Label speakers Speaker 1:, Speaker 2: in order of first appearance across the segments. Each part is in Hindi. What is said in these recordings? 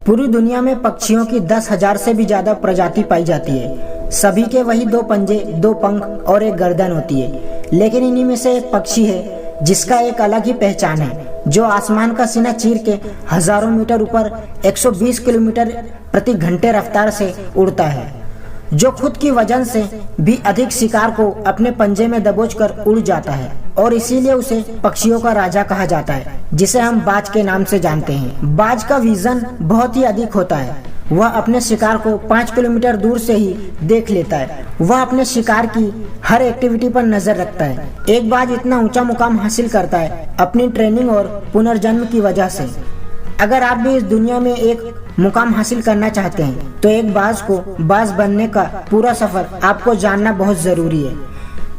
Speaker 1: पूरी दुनिया में पक्षियों की 10,000 से भी ज्यादा प्रजाति पाई जाती है। सभी के वही 2 पंजे, 2 पंख और एक गर्दन होती है। लेकिन इन्हीं में से एक पक्षी है जिसका एक अलग ही पहचान है, जो आसमान का सीना चीर के हजारों मीटर ऊपर 120 किलोमीटर प्रति घंटे रफ्तार से उड़ता है, जो खुद की वजन से भी अधिक शिकार को अपने पंजे में दबोचकर उड़ जाता है और इसीलिए उसे पक्षियों का राजा कहा जाता है, जिसे हम बाज के नाम से जानते हैं। बाज का विजन बहुत ही अधिक होता है। वह अपने शिकार को 5 किलोमीटर दूर से ही देख लेता है। वह अपने शिकार की हर एक्टिविटी पर नजर रखता है। एक बाज इतना ऊंचा मुकाम हासिल करता है अपनी ट्रेनिंग और पुनर्जन्म की वजह से। अगर आप भी इस दुनिया में एक मुकाम हासिल करना चाहते हैं तो एक बाज को बाज बनने का पूरा सफर आपको जानना बहुत जरूरी है,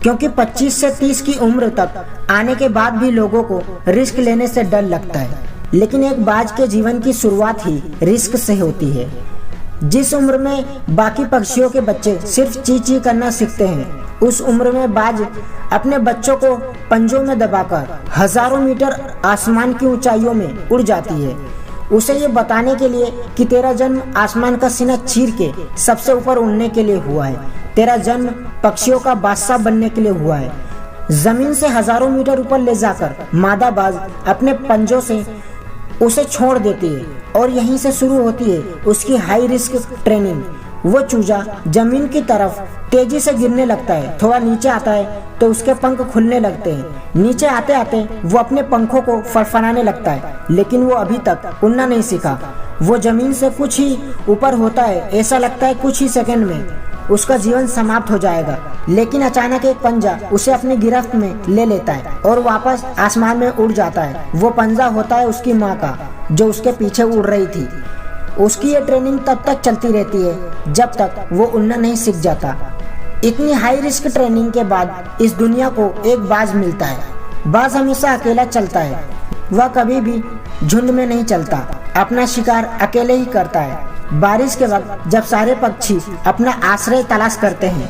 Speaker 1: क्योंकि 25 से 30 की उम्र तक आने के बाद भी लोगों को रिस्क लेने से डर लगता है। लेकिन एक बाज के जीवन की शुरुआत ही रिस्क से होती है। जिस उम्र में बाकी पक्षियों के बच्चे सिर्फ ची ची करना सीखते हैं, उस उम्र में बाज अपने बच्चों को पंजों में दबाकर हजारों मीटर आसमान की ऊंचाइयों में उड़ जाती है, उसे ये बताने के लिए कि तेरा जन्म आसमान का सीना चीर के सबसे ऊपर उड़ने के लिए हुआ है। तेरा जन्म पक्षियों का बादशाह बनने के लिए हुआ है। जमीन से हजारों मीटर ऊपर ले जाकर मादा बाज अपने पंजों से उसे छोड़ देती है और यहीं से शुरू होती है उसकी हाई रिस्क ट्रेनिंग। वो चूजा जमीन की तरफ तेजी से गिरने लगता है। थोड़ा नीचे आता है तो उसके पंख खुलने लगते हैं। नीचे आते आते वो अपने पंखों को फड़फड़ाने लगता है, लेकिन वो अभी तक उड़ना नहीं सीखा। वो जमीन से कुछ ही ऊपर होता है। ऐसा लगता है कुछ ही सेकंड में उसका जीवन समाप्त हो जाएगा, लेकिन अचानक एक पंजा उसे अपनी गिरफ्त में ले लेता है और वापस आसमान में उड़ जाता है। वो पंजा होता है उसकी माँ का, जो उसके पीछे उड़ रही थी। उसकी ये ट्रेनिंग तब तक चलती रहती है जब तक वो उड़ना नहीं सीख जाता। इतनी हाई रिस्क ट्रेनिंग के बाद इस दुनिया को एक बाज मिलता है। बाज हमेशा अकेला चलता है। वह कभी भी झुंड में नहीं चलता, अपना शिकार अकेले ही करता है। बारिश के वक्त जब सारे पक्षी अपना आश्रय तलाश करते हैं,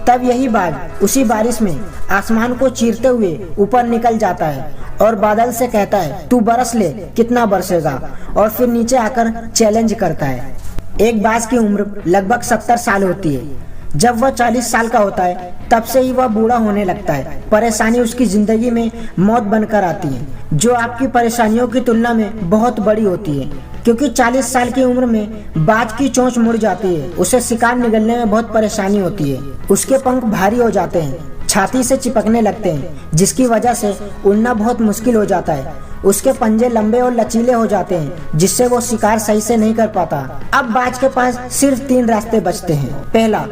Speaker 1: तब यही बाज उसी बारिश में आसमान को चीरते हुए ऊपर निकल जाता है और बादल से कहता है, तू बरस ले, कितना बरसेगा, और फिर नीचे आकर चैलेंज करता है। एक बाज की उम्र लगभग 70 साल होती है। जब वह 40 साल का होता है तब से ही वह बूढ़ा होने लगता है। परेशानी उसकी जिंदगी में मौत बनकर आती है, जो आपकी परेशानियों की तुलना में बहुत बड़ी होती है, क्योंकि 40 साल की उम्र में बाज की चोंच मुड़ जाती है। उसे शिकार निगलने में बहुत परेशानी होती है। उसके पंख भारी हो जाते हैं, छाती से चिपकने लगते हैं, जिसकी वजह से उड़ना बहुत मुश्किल हो जाता है। उसके पंजे लंबे और लचीले हो जाते हैं, जिससे वो शिकार सही से नहीं कर पाता। अब बाज के पास सिर्फ 3 रास्ते बचते हैं। पहला,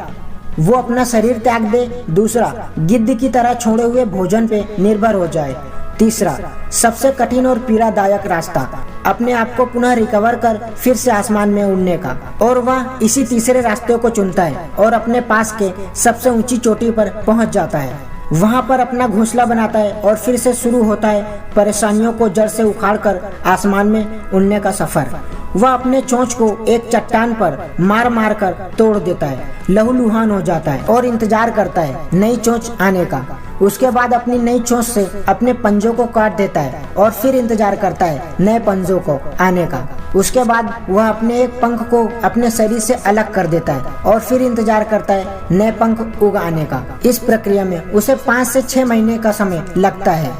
Speaker 1: वो अपना शरीर त्याग दे। दूसरा, गिद्ध की तरह छोड़े हुए भोजन पे निर्भर हो जाए। तीसरा, सबसे कठिन और पीड़ादायक रास्ता, अपने आप को पुनः रिकवर कर फिर से आसमान में उड़ने का। और वह इसी तीसरे रास्ते को चुनता है और अपने पास के सबसे ऊंची चोटी पर पहुंच जाता है। वहां पर अपना घोंसला बनाता है और फिर से शुरू होता है परेशानियों को जड़ से उखाड़कर आसमान में उड़ने का सफर। वह अपने चोंच को एक चट्टान पर मार मार कर तोड़ देता है, लहूलुहान हो जाता है और इंतजार करता है नई चोंच आने का। उसके बाद अपनी नई चोंच से अपने पंजों को काट देता है और फिर इंतजार करता है नए पंजों को आने का। उसके बाद वह अपने एक पंख को अपने शरीर से अलग कर देता है और फिर इंतजार करता है नए पंख उग आने का। इस प्रक्रिया में उसे 5 से 6 महीने का समय लगता है।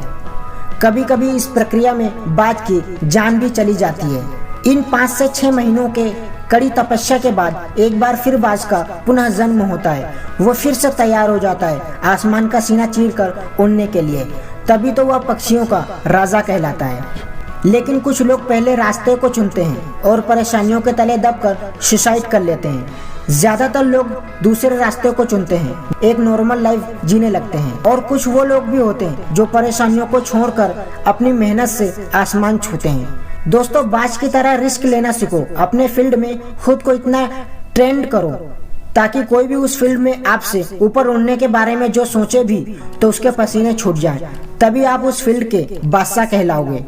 Speaker 1: कभी कभी इस प्रक्रिया में बाज की जान भी चली जाती है। इन 5 से 6 महीनों के कड़ी तपस्या के बाद एक बार फिर बाज का पुनः जन्म होता है। वो फिर से तैयार हो जाता है आसमान का सीना चीरकर उड़ने के लिए। तभी तो वह पक्षियों का राजा कहलाता है। लेकिन कुछ लोग पहले रास्ते को चुनते हैं और परेशानियों के तले दबकर सुसाइड कर लेते हैं। ज्यादातर लोग दूसरे रास्ते को चुनते हैं, एक नॉर्मल लाइफ जीने लगते हैं। और कुछ वो लोग भी होते हैं जो परेशानियों को छोड़कर अपनी मेहनत से आसमान छूते हैं। दोस्तों, बाज की तरह रिस्क लेना सीखो। अपने फील्ड में खुद को इतना ट्रेंड करो ताकि कोई भी उस फील्ड में आपसे ऊपर उड़ने के बारे में जो सोचे भी तो उसके पसीने छूट जाएं। तभी आप उस फील्ड के बादशाह कहलाओगे।